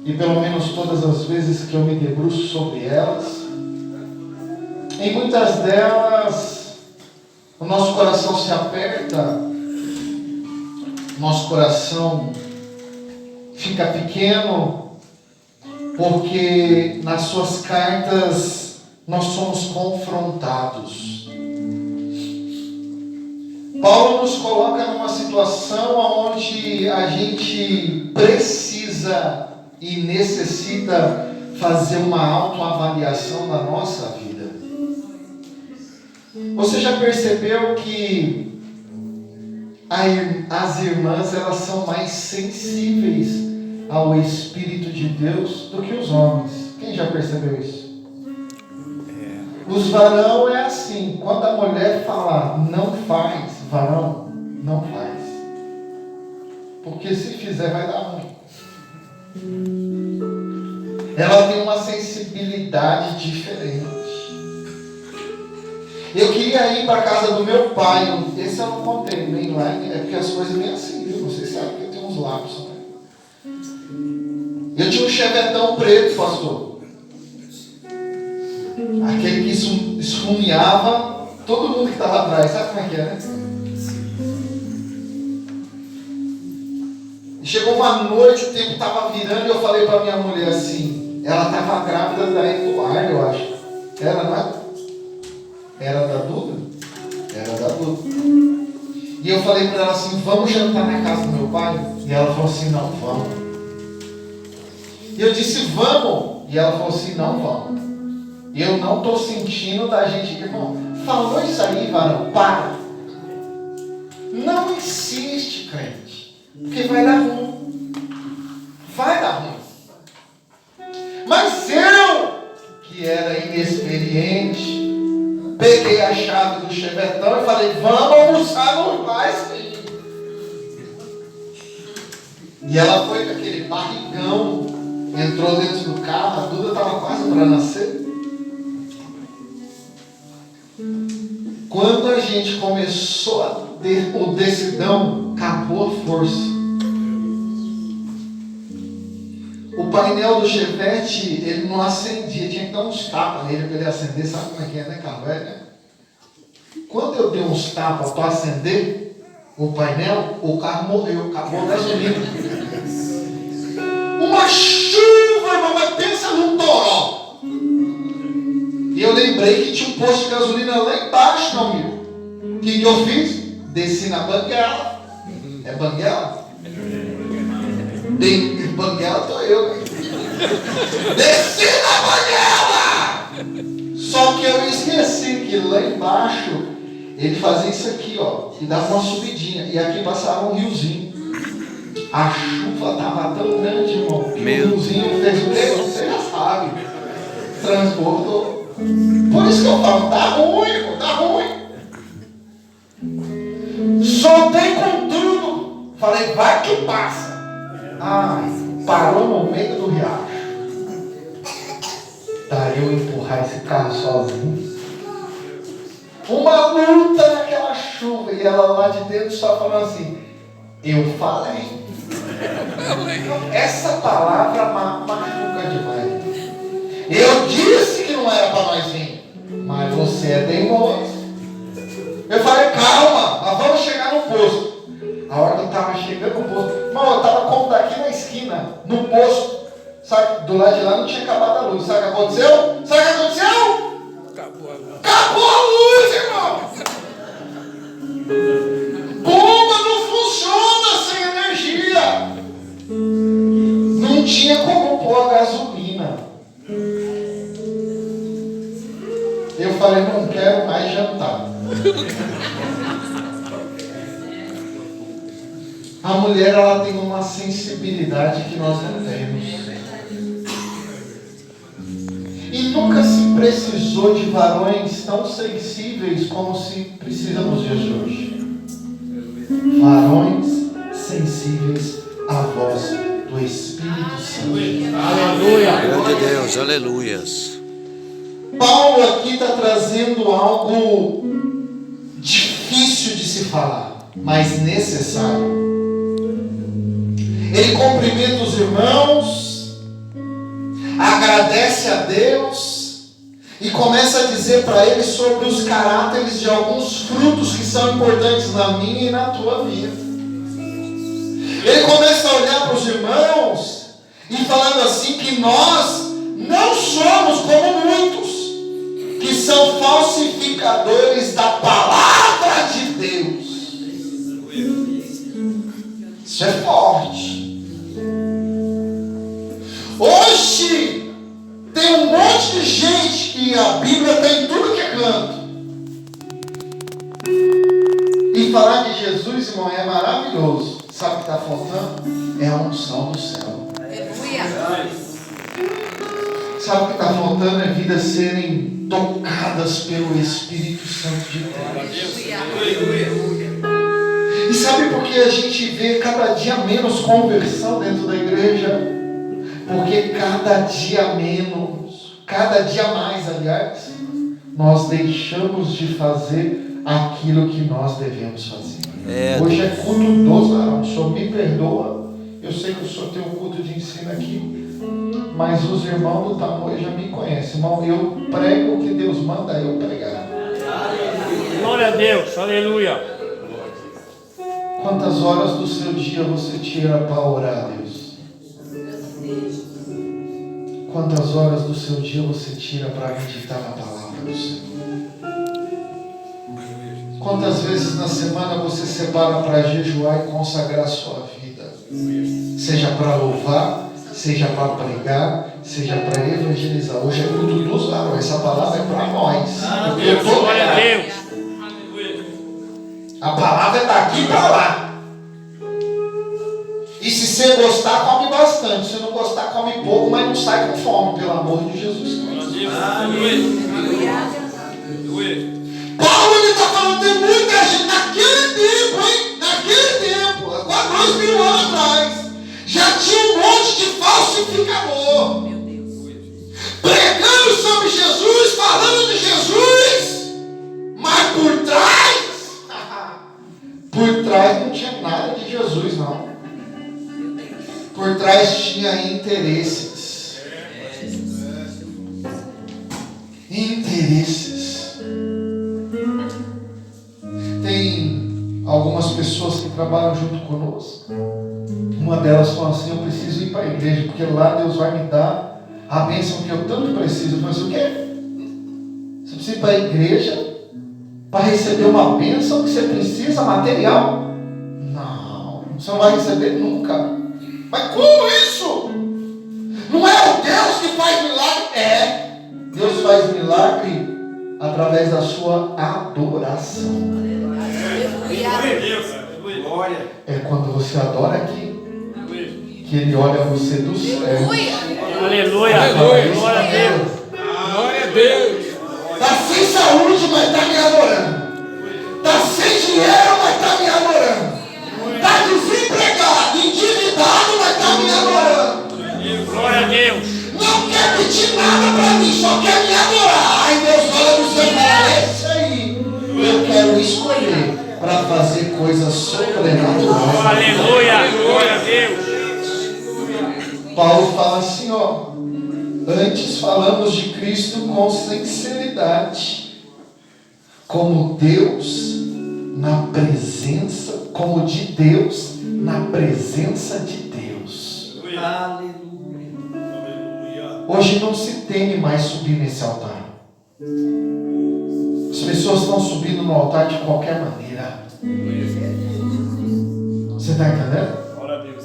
e pelo menos todas as vezes que eu me debruço sobre elas, em muitas delas o nosso coração se aperta, nosso coração fica pequeno, porque nas suas cartas nós somos confrontados. Paulo nos coloca numa situação onde a gente precisa e necessita fazer uma autoavaliação da nossa vida. Você já percebeu que as irmãs, elas são mais sensíveis ao Espírito de Deus do que os homens? Quem já percebeu isso? Os varão é assim, quando a mulher falar não faz, varão, não faz. Porque se fizer vai dar ruim. Ela tem uma sensibilidade diferente. Eu queria ir para a casa do meu pai. Esse eu não contei, nem lá, é porque as coisas nem assim, viu? Vocês sabem que eu tenho uns lápis, né? Eu tinha um chevetão preto, pastor. Aquele que esfumeava todo mundo que estava atrás. Sabe como é que é, né? E chegou uma noite, o tempo estava virando e eu falei para minha mulher assim, ela estava grávida da Eduardo, eu acho. Era, não é? Era da Duda? Era da Duda. E eu falei para ela assim, vamos jantar na casa do meu pai? E ela falou assim, não, vamos. E eu disse, vamos. E ela falou assim, não, vamos. E eu não estou sentindo da gente, irmão. Falou isso aí, varão, para. Não insiste, crente. Porque vai dar ruim. Vai dar ruim. Mas eu, que era inexperiente, peguei a chave do chevetão e falei, vamos almoçar no pai, sim. E ela foi com aquele barrigão, entrou dentro do carro, a Duda estava quase para nascer. Quando a gente começou a ter o decidão, acabou a força. O painel do Chevette, ele não acendia, tinha que dar uns tapas nele para ele acender. Sabe como é que é, né, carro velho? Quando eu dei uns tapas para acender o painel, o carro morreu, acabou a gasolina. Uma chuva, irmão, mas pensa num toró. E eu lembrei que tinha um posto de gasolina lá embaixo, meu amigo. O que eu fiz? Desci na banguela. É banguela? Banguela tô eu. Desci na banguela! Só que eu esqueci que lá embaixo ele fazia isso aqui, ó. E dava uma subidinha. E aqui passava um riozinho. A chuva estava tão grande, irmão. Que o riozinho fez o quê? Você já sabe. Transbordou. Por isso que eu falo, tá ruim, irmão, tá ruim. Soltei com tudo. Falei, vai que passa. Ai, parou no meio do riacho. Daí eu empurrar esse carro sozinho. Uma luta naquela chuva. E ela lá de dentro só falando assim, eu falei. Essa palavra machuca demais. Eu disse que não era para nós vir, mas você é teimoso. Eu falei, calma, nós vamos chegar no posto. A hora que eu estava chegando no posto, irmão, eu estava como daqui na esquina, no posto. Sabe, do lado de lá não tinha acabado a luz. Sabe o que aconteceu? Sabe o que aconteceu? Acabou a luz, irmão! Bomba não funciona sem energia. Não tinha como pôr a gasolina. Eu falei, não quero mais jantar. A mulher, ela tem uma sensibilidade que nós não temos. E nunca se precisou de varões tão sensíveis como se precisa nos dias de hoje. Varões sensíveis à voz do Espírito Santo. Aleluia! Glória a Deus, aleluias. Paulo aqui está trazendo algo difícil de se falar, mas necessário. Ele cumprimenta os irmãos, conhece a Deus e começa a dizer para ele sobre os caráteres de alguns frutos que são importantes na minha e na tua vida. Ele começa a olhar para os irmãos e falando assim que nós não somos como muitos que são falsificadores da palavra de Deus. Isso é forte. Hoje tem um monte de gente que a Bíblia está em tudo que é canto. E falar de Jesus, irmão, é maravilhoso. Sabe o que está faltando? É a unção do céu. Sabe o que está faltando? É vidas serem tocadas pelo Espírito Santo de Deus. E sabe por que a gente vê cada dia menos conversão dentro da igreja? Porque cada dia mais, aliás, nós deixamos de fazer aquilo que nós devemos fazer. Hoje é culto dos varões. O senhor me perdoa. Eu sei que o senhor tem um culto de ensino aqui, mas os irmãos do Tamoio já me conhecem. Irmão, eu prego o que Deus manda eu pregar. Glória a Deus, aleluia. Quantas horas do seu dia você tira para orar a Deus? Quantas horas do seu dia você tira para meditar na palavra do Senhor? Quantas vezes na semana você separa para jejuar e consagrar a sua vida? Seja para louvar, seja para pregar, seja para evangelizar. Hoje é culto dos varões. Essa palavra é para nós. Glória a Deus. A palavra é daqui para lá. E se você gostar, come bastante. Se não gostar, come pouco, mas não sai com fome, pelo amor de Jesus Cristo. Paulo está falando, tem muita gente naquele tempo, hein? Naquele tempo, há 2000 anos atrás, já tinha um monte de falsificador. Pregando sobre Jesus, falando de Jesus, mas por trás não tinha nada de Jesus, não. Por trás tinha interesses. Tem algumas pessoas que trabalham junto conosco. Uma delas falou assim: eu preciso ir para a igreja, porque lá Deus vai me dar a bênção que eu tanto preciso. Eu falei assim: o quê? Você precisa ir para a igreja para receber uma bênção que você precisa, material? Não, você não vai receber nunca. Mas como isso? Não é o Deus que faz milagre? É. Deus faz milagre através da sua adoração. É quando você adora aqui que Ele olha você do céu. Aleluia. Glória a Deus. Glória a Deus. Está sem saúde, mas está me adorando. Está sem dinheiro, mas está me adorando. Está desempregado, endividado, mas está me adorando. Glória a Deus. Não quer pedir nada para mim, só quer me adorar. Aí Deus fala no seu é esse aí. Eu quero escolher para fazer coisas sobrenaturais. Aleluia. Glória a Deus. Paulo fala assim, ó: antes falamos de Cristo com sinceridade, como Deus na presença, como de Deus na presença de Deus. Aleluia. Hoje não se teme mais subir nesse altar. As pessoas estão subindo no altar de qualquer maneira. Você está entendendo? Glória a Deus.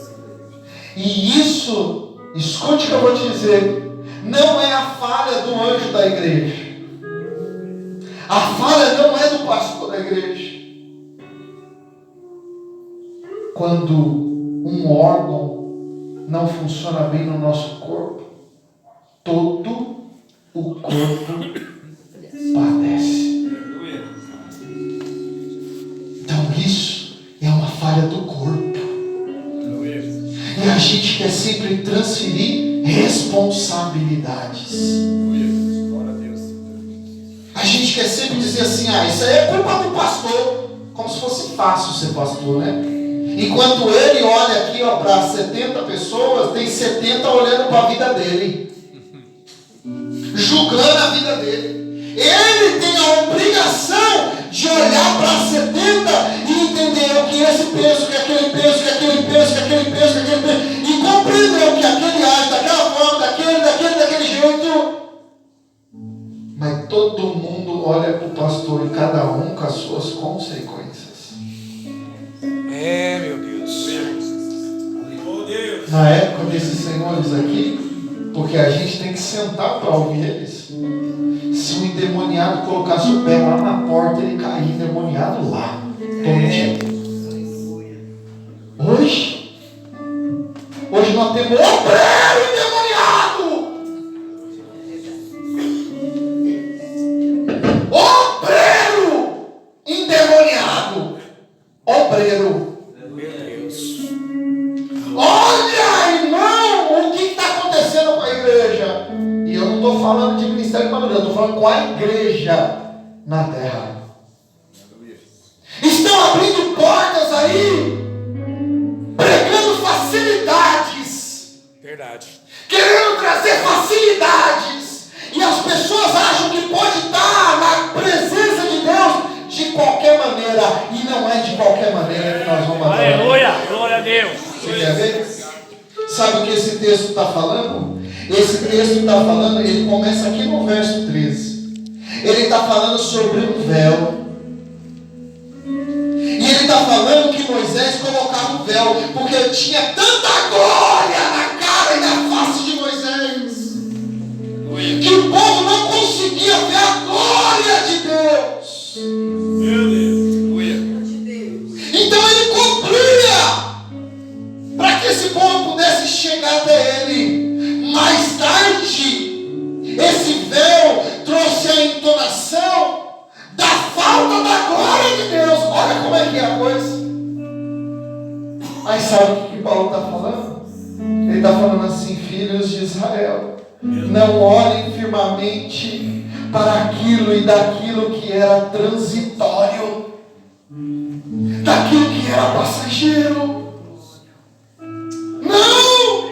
E isso, escute o que eu vou te dizer, não é a falha do anjo da igreja. A falha não é do pastor da igreja. Quando um órgão não funciona bem no nosso corpo, todo o corpo padece. Então isso é uma falha do corpo. E a gente quer sempre transferir responsabilidades. A gente quer sempre dizer assim: ah, isso aí é culpa do pastor. Como se fosse fácil ser pastor, né? Enquanto ele olha aqui para 70 pessoas, tem 70 olhando para a vida dele. julgando a vida dele. Ele tem a obrigação de olhar para 70 e entender que esse peso, que aquele peso, que aquele peso, que aquele peso, que aquele peso, e compreender que aquele age daquela forma, daquele jeito. Mas todo mundo olha para o pastor e cada um com as suas consequências. Meu Deus. Na época desses senhores aqui, porque a gente tem que sentar para ouvir eles. Se um endemoniado colocasse o pé lá na porta, ele caía endemoniado lá. Todo dia. Hoje nós temos obreiro endemoniado. Obreiro endemoniado. Obreiro. Meu Deus. Olha, irmão, o que está acontecendo com a igreja? E eu não estou falando de ministério de Maduro, eu estou falando com a igreja na terra. Estão abrindo portas aí, pregando facilidades. Verdade. Querendo trazer facilidades. E as pessoas acham que pode estar na presença de Deus de qualquer maneira. E não é de qualquer maneira que nós vamos adorar. Aleluia. Glória a Deus. Você quer ver? Sabe o que esse texto está falando? Esse texto está falando, ele começa aqui no verso 13. Ele está falando sobre um véu. E ele está falando que Moisés colocava um véu, porque tinha tanta glória na cara e na face de Moisés, que o povo não conseguia ver a glória de Deus. Meu Deus. Então ele cobria para que esse povo pudesse chegar até ele. Mais tarde, esse véu trouxe a entonação da falta da glória de Deus. Olha como é que é a coisa. Aí sabe o que Paulo está falando? Ele está falando assim: filhos de Israel, não olhem firmemente para aquilo e daquilo que era transitório, daquilo que era passageiro. Não!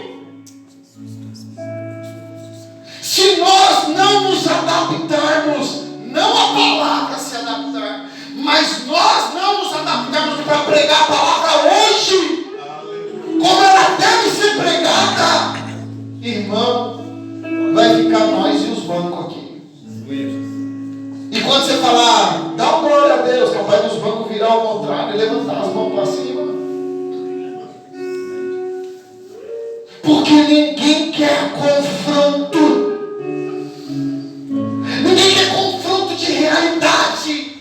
Se nós não nos adaptarmos, não a palavra se adaptar, mas nós não nos adaptarmos para pregar a palavra hoje, como ela deve ser pregada, irmão, vai ficar nós e os bancos aqui. E quando você falar, dá uma glória a Deus, capaz dos bancos virar ao contrário e levantar as mãos para cima. Porque ninguém quer confronto. Ninguém quer confronto de realidade.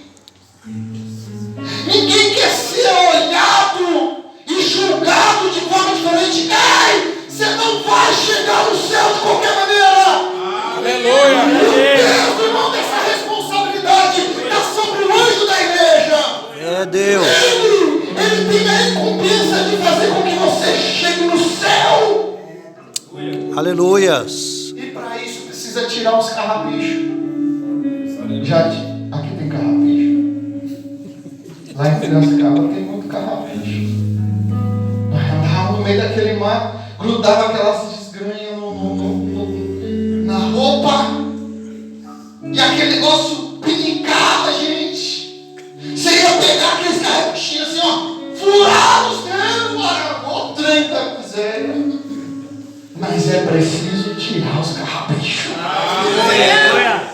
Ninguém quer ser olhado e julgado de forma diferente. Ei, você não vai chegar no céu de qualquer maneira. Aleluia. Meu Deus, irmão, dessa responsabilidade está sobre o anjo da igreja. É Deus. Ele tem a incumbência de fazer com que você chegue no céu. Aleluias. E para isso precisa tirar os carrapichos. Aqui tem carrapicho. Lá em Piracicaba tem muito carrapicho. Andava no meio daquele mar, grudava aquelas desgranhas na roupa. E aquele negócio pinicava, gente. Você ia pegar aqueles carrapichinhos assim, ó, furar os dedos, mano. Ô trem da miséria. Mas é preciso tirar os carrapichos. Aleluia.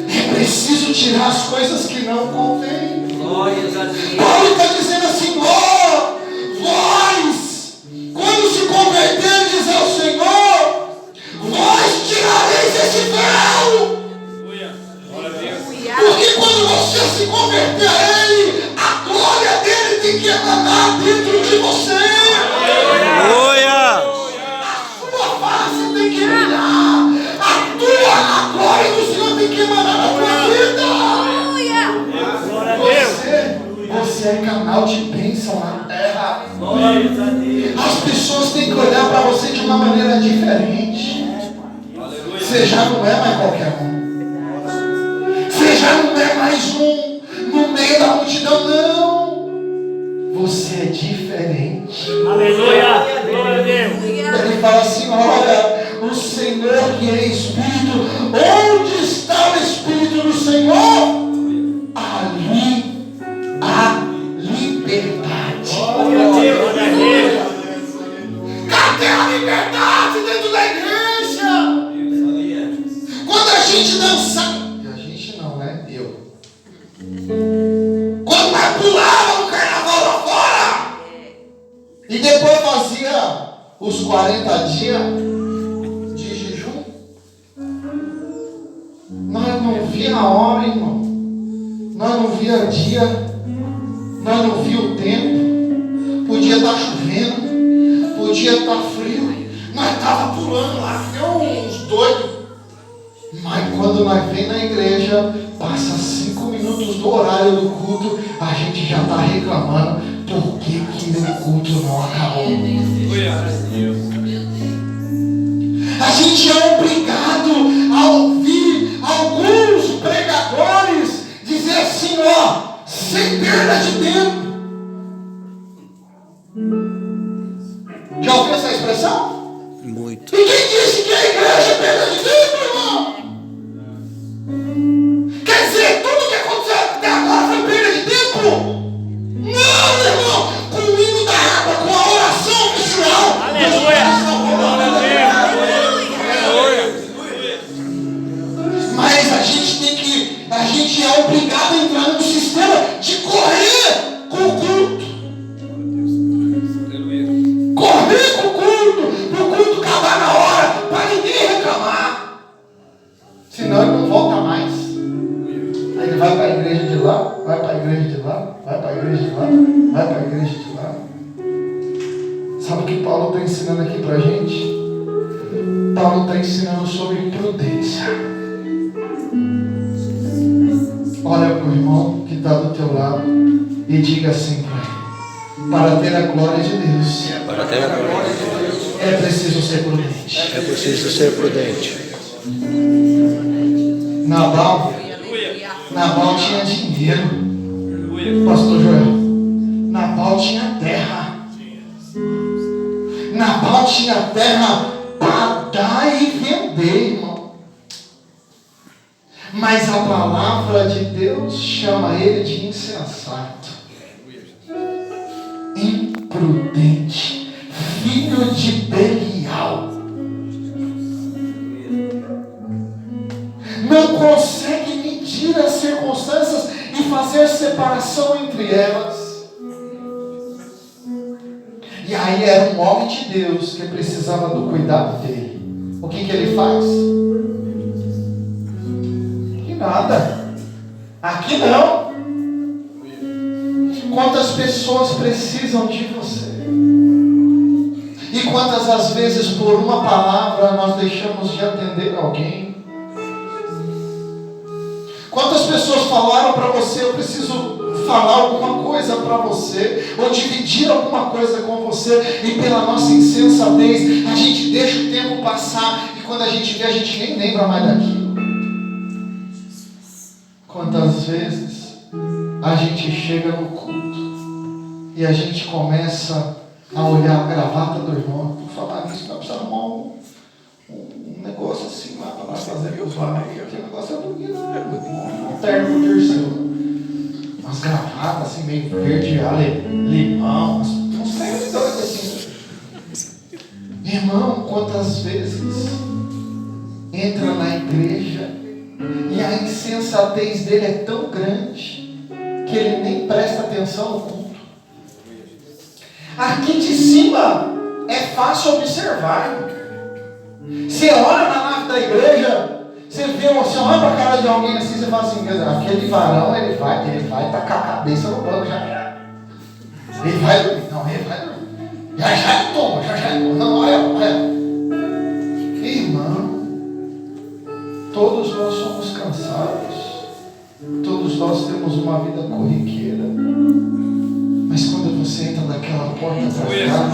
É preciso tirar as coisas que não convêm. Glórias a Deus. Paulo está dizendo assim: ó, vós, quando se converterdes ao Senhor, vós tirareis esse véu. Porque quando você se converter a Ele, a glória dele tem que emanar dentro de você. Aleluia. Sua face tem que brilhar. A glória do Senhor tem que emanar na tua vida. Glória a Deus. Você é canal de bênção na terra. Glórias a Deus. As pessoas têm que olhar para você de uma maneira diferente. Você já não é mais qualquer um. Você já não é mais um no meio da multidão, não. Você é diferente. Aleluia. Glória a Deus. Ele fala assim: olha, o Senhor que é espírito, onde está o Espírito do Senhor? Ali há liberdade. Glória a Deus. Cadê a liberdade dentro da igreja? Quando a gente dançava, e a gente não, né? Eu. Quando nós pulava no carnaval lá fora, e depois fazia os 40 dias de jejum, nós não via a hora, irmão. Nós não via dia, nós não via o tempo. Podia estar chovendo, podia estar frio, nós estava pulando lá, que uns doidos. Mas quando nós vem na igreja, passa 5 minutos do horário do culto, a gente já está reclamando por que o culto não acabou. A gente é obrigado a ouvir alguns pregadores dizer assim, ó, sem perda de tempo. Já ouviu essa expressão? Muito. E quem disse que a igreja é perda de tempo, irmão? Quer dizer, tudo que aconteceu até agora foi perda de tempo? Não, irmão! Com o hino da água, com a oração oficial. Aleluia. Mas a gente é obrigado a entrar num sistema de correr com o culto. Correr com o culto, para o culto acabar na hora, para ninguém reclamar. Senão ele não volta mais. Aí ele vai para a igreja de lá, vai para a igreja de lá, vai para a igreja de lá, vai para a igreja de lá. Sabe o que Paulo está ensinando aqui para a gente? Paulo está ensinando sobre prudência. Olha para o irmão que está do teu lado e diga assim para ele: para ter a glória de Deus, Para ter a glória de Deus, é preciso ser prudente. é preciso ser prudente. Nabal tinha dinheiro, pastor Joel. Nabal tinha terra. Nabal tinha terra para dar e vender, irmão. Mas a palavra de Deus chama ele de insensato, imprudente, filho de Belial. Não consegue medir as circunstâncias e fazer separação entre elas. E aí era um homem de Deus que precisava do cuidado dele. O que ele faz? Que nada. Aqui não. Quantas pessoas precisam de você? E quantas às vezes por uma palavra nós deixamos de atender alguém? Quantas pessoas falaram para você: eu preciso falar alguma coisa para você, ou dividir alguma coisa com você, e pela nossa insensatez a gente deixa o tempo passar, e quando a gente vê, a gente nem lembra mais daquilo. Quantas vezes a gente chega no culto e a gente começa a olhar a gravata do irmão. Por falar nisso, nós precisamos arrumar um negócio assim lá para nós fazer com os varões. Aquele negócio é bonito, um terno pro terceiro. Umas gravatas assim, meio verde, limão, uns ternos doidos assim. Irmão, quantas vezes entra na igreja e a insensatez dele é tão grande que ele nem presta atenção no culto. Aqui de cima é fácil observar. Você olha na nave da igreja, você olha para a cara de alguém assim, você fala assim: aquele varão, ele vai tacar a cabeça no banco já. Ele vai dormir, não, ele vai dormir. Já ele toma, já ele toma. Não, olha. Irmão, todos nós somos cansados, todos nós temos uma vida corriqueira, mas quando você entra naquela porta para cá,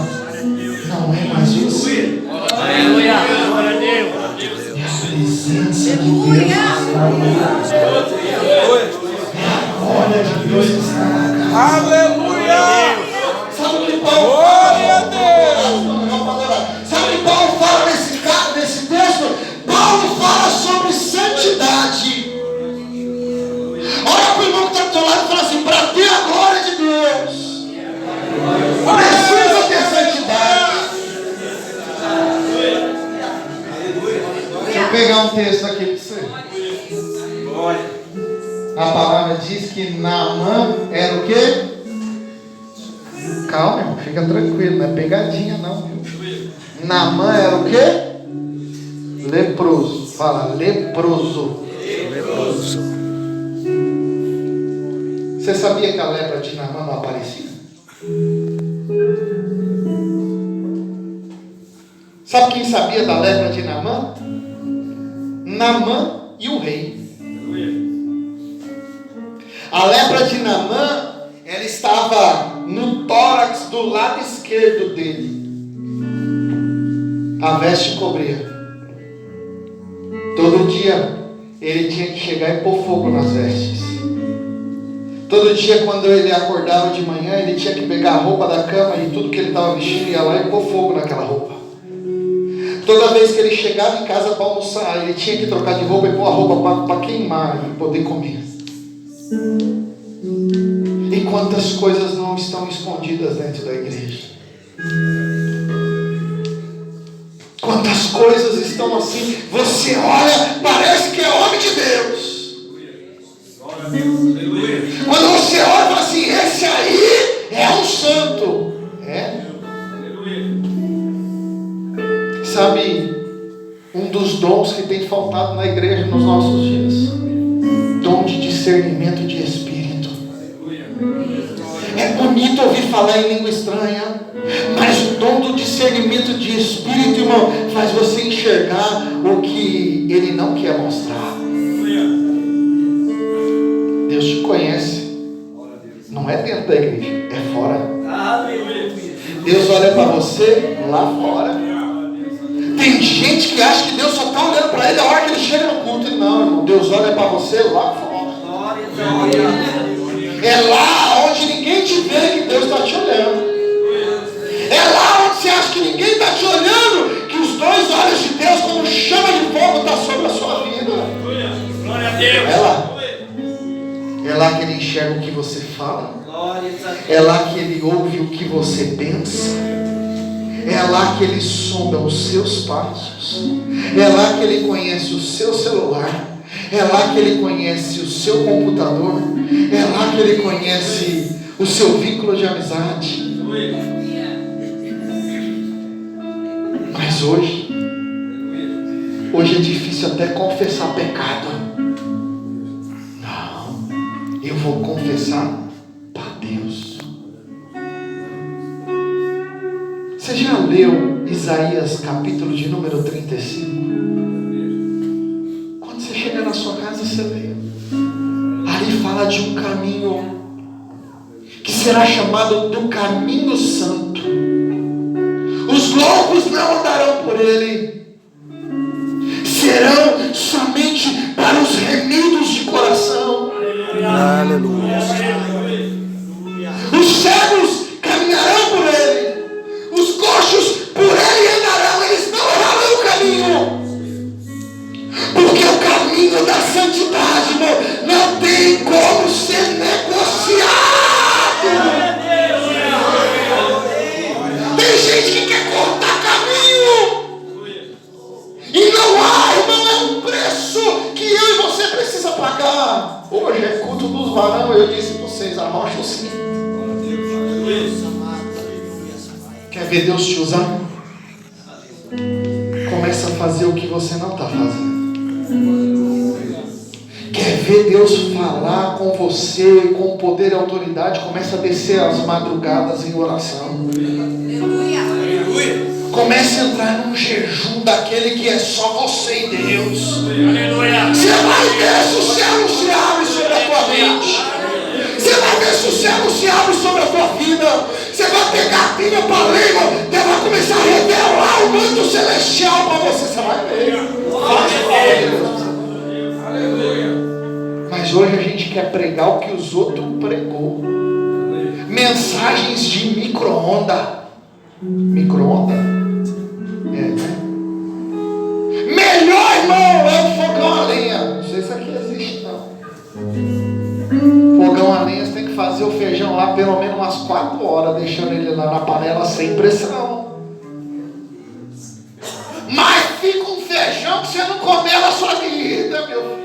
não é mais você. Aleluia. Glória a Deus. É a presença de Deus que está ali. É a glória de Deus que está na casa. Aleluia! Sabe o que Paulo fala? Sabe o que Paulo fala nesse texto? Paulo pegar um texto aqui para você. A palavra diz que Naamã era o quê? Calma, irmão, fica tranquilo, não é pegadinha não, viu? Naamã era o quê? Leproso. Fala, leproso. Leproso. Você sabia que a lepra de Naamã não aparecia? Sabe quem sabia da lepra de Naamã? Naamã e o rei. A lepra de Naamã, ela estava no tórax do lado esquerdo dele. A veste cobria. Todo dia ele tinha que chegar e pôr fogo nas vestes. Todo dia quando ele acordava de manhã, ele tinha que pegar a roupa da cama e tudo que ele estava vestindo ia lá e pôr fogo naquela roupa. Toda vez que ele chegava em casa para almoçar, ele tinha que trocar de roupa e pôr a roupa para queimar e poder comer. E quantas coisas não estão escondidas dentro da igreja? Quantas coisas estão assim, você olha, parece que é homem de Deus. Quando você olha, fala assim, esse aí é um santo. É? Sabe, um dos dons que tem faltado na igreja nos nossos dias, dom de discernimento de espírito. É bonito ouvir falar em língua estranha, mas o dom do discernimento de espírito, irmão, faz você enxergar o que ele não quer mostrar. Deus te conhece, não é dentro da igreja, é fora. Deus olha para você lá fora. Tem gente que acha que Deus só está olhando para ele a hora que ele chega no culto. Não, irmão, Deus olha para você lá fora. É lá onde ninguém te vê que Deus está te olhando. É lá onde você acha que ninguém está te olhando, que os dois olhos de Deus, como chama de fogo, está sobre a sua vida. Glória a Deus. É lá. É lá que ele enxerga o que você fala. É lá que ele ouve o que você pensa. É lá que ele sonda os seus passos. É lá que ele conhece o seu celular. É lá que ele conhece o seu computador. É lá que ele conhece o seu vínculo de amizade. Mas hoje é difícil até confessar pecado. Não, eu vou confessar para Deus. Você já leu Isaías capítulo de número 35? Quando você chega na sua casa, você lê. Ali fala de um caminho que será chamado do caminho santo. Os loucos não andarão por ele. Serão somente para os remidos de coração. Aleluia. Os cegos caminharão por ele. Os coxos por ele andarão. Eles não errarão o caminho. Porque o caminho da santidade, irmão, não tem como ser negociado. Tem gente que quer cortar caminho. E não há, irmão, é um preço que eu e você precisa pagar. Hoje é culto dos varão, eu disse para vocês, arrocha o cinto. Quer ver Deus te usar? Começa a fazer o que você não está fazendo. Quer ver Deus falar com você com poder e autoridade? Começa a descer as madrugadas em oração. Comece a entrar num jejum daquele que é só você e Deus. Aleluia. Você vai ver se o céu se abre sobre a tua mente. Você vai ver se o céu se abre sobre a tua vida. Você vai pegar a Bíblia para ler, irmão. Deus vai começar a revelar o manto celestial para você. Você vai ver. Aleluia. Mas hoje a gente quer pregar o que os outros pregou. Mensagens de micro-onda. Micro-onda? Melhor, irmão, é o fogão a lenha. Não sei se aqui existe, não. Fogão a lenha, você tem que fazer o feijão lá pelo menos umas 4 horas, deixando ele lá na panela sem pressão. Mas fica um feijão feijão que você não comeu na sua vida, meu filho.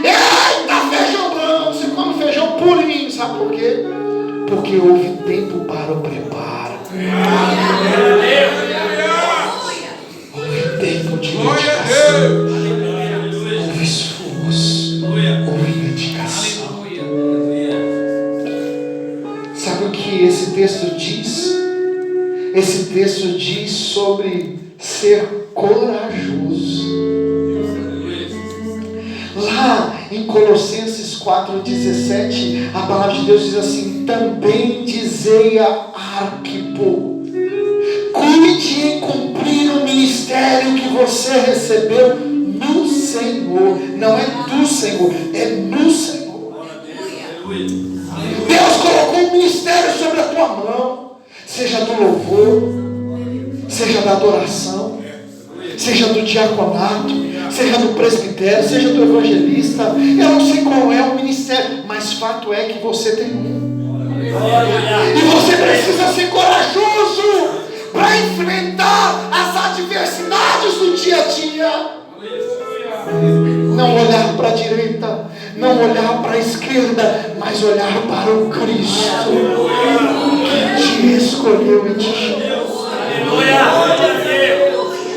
Eita, feijão branco. Você come feijão purinho, sabe por quê? Porque houve tempo para o preparo. Houve tempo de dedicação. Houve esforço. Houve dedicação. Sabe o que esse texto diz? Esse texto diz sobre ser corajoso. Lá em Colossenses 4,17, a palavra de Deus diz assim: também dizei a Arquipo, cuide em cumprir o ministério que você recebeu no Senhor. Não é do Senhor, é no Senhor. Deus colocou um ministério sobre a tua mão, seja do louvor, seja da adoração, seja do diaconato, seja do presbitério, seja do evangelista. Eu não sei qual é o ministério, mas fato é que você tem um. E você precisa ser corajoso para enfrentar as adversidades do dia a dia. Não olhar para a direita, não olhar para a esquerda, mas olhar para o Cristo que te escolheu e te chamou.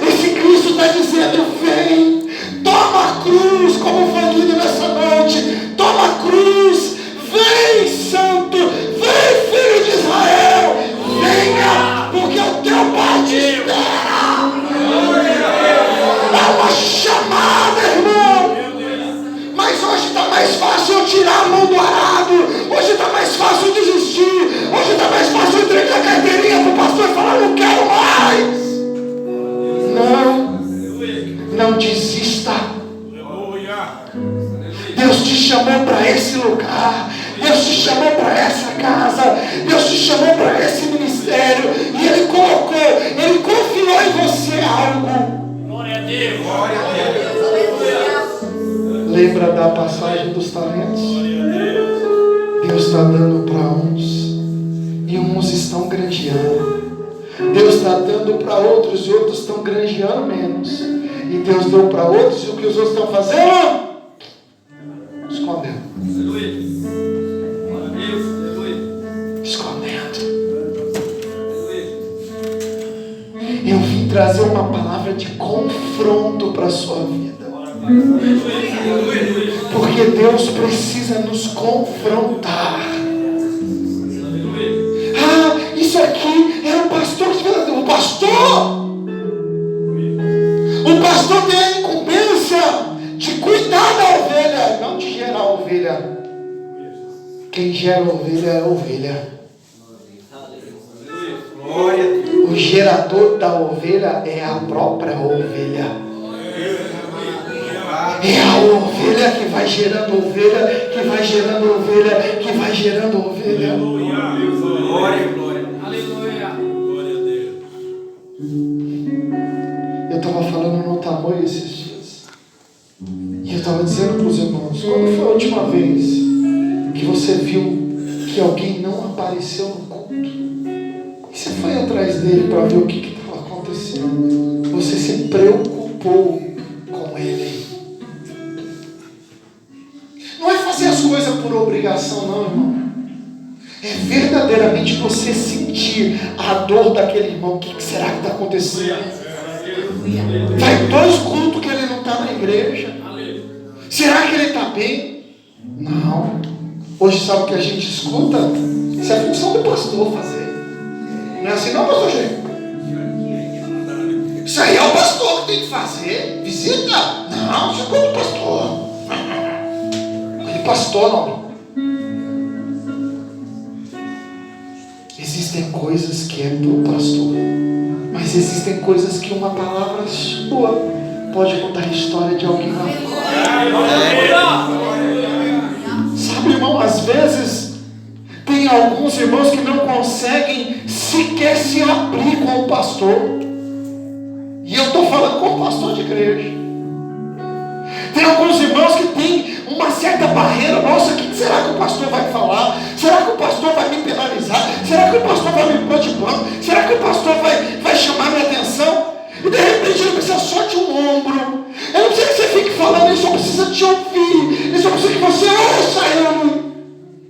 Esse Cristo está dizendo: vem, toma a cruz, como foi lido nessa noite. Toma a cruz, vem, santo, vem, filho de Israel, venha, porque o teu Pai te espera. É uma chamada, irmão. Mas hoje está mais fácil eu tirar a mão do arado. Hoje está mais fácil eu desistir. Hoje está mais fácil eu entregar a carteirinha para o pastor e falar: não quero mais. Não desista. Deus te chamou para esse lugar. Deus te chamou para essa casa. Deus te chamou para esse ministério. E Ele colocou, Ele confiou em você algo. Glória a Deus. Lembra da passagem dos talentos? Deus está dando para uns e uns estão granjeando. Deus está dando para outros e outros estão granjeando menos. E Deus deu para outros e o que os outros estão fazendo? Escondendo. Escondendo. Eu vim trazer uma palavra de confronto para a sua vida. Porque Deus precisa nos confrontar. Ah, isso aqui era o pastor que fez. O pastor tem a incumbência de cuidar da ovelha, não de gerar a ovelha. Quem gera a ovelha é a ovelha. O gerador da ovelha é a própria ovelha. É a ovelha que vai gerando ovelha, que vai gerando ovelha, que vai gerando ovelha. Glória, glória. Aleluia. Glória a Deus. Eu estava falando no tamanho esses dias. E eu estava dizendo para os irmãos: quando foi a última vez que você viu que alguém não apareceu no culto? E você foi atrás dele para ver o que estava acontecendo? Você se preocupou com ele. Não é fazer as coisas por obrigação, não, irmão. É verdadeiramente você sentir a dor daquele irmão. O que será que está acontecendo? Vai 2 cultos que ele não está na igreja. Será que ele está bem? Não. Hoje sabe o que a gente escuta? Isso é função do pastor fazer. Não é assim não, pastor Gê? Isso aí é o pastor que tem que fazer. Visita? Não, isso é coisa do pastor. Ele pastor não. Existem coisas que é pro pastor, mas existem coisas que uma palavra sua pode contar a história de alguém lá fora. Sabe, irmão, às vezes tem alguns irmãos que não conseguem sequer se abrir com o pastor. E eu estou falando com o pastor de igreja. Tem alguns irmãos que têm uma certa barreira. Nossa, o que será que o pastor vai falar? Será que o pastor vai me penalizar? Será que o pastor vai me pôr de banco? Será que o pastor vai chamar minha atenção? E de repente ele precisa só de um ombro. Ele não precisa que você fique falando, ele só precisa te ouvir. Ele só precisa que você ouça ele.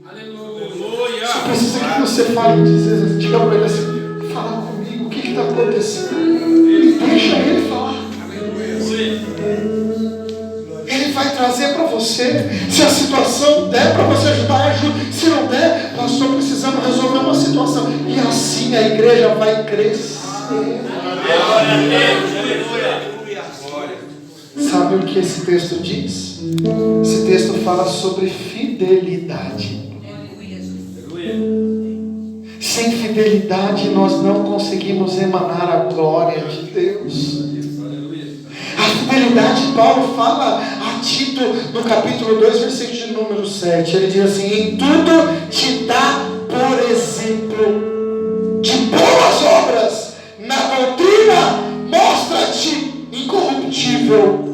Aleluia. Só precisa que você fale, diga para ele assim, fala comigo, o que está acontecendo? E deixa ele falar. Ele vai trazer para você. Se a situação der para você ajudar, ajude. Se não der, nós só precisamos resolver uma situação. E assim a igreja vai crescer. Sabe o que esse texto diz? Esse texto fala sobre fidelidade. Sem fidelidade nós não conseguimos emanar a glória de Deus. A fidelidade, Paulo fala a Tito no capítulo 2, versículo de número 7. Ele diz assim: em tudo te dá por exemplo de boas obras, na doutrina mostra-te incorruptível,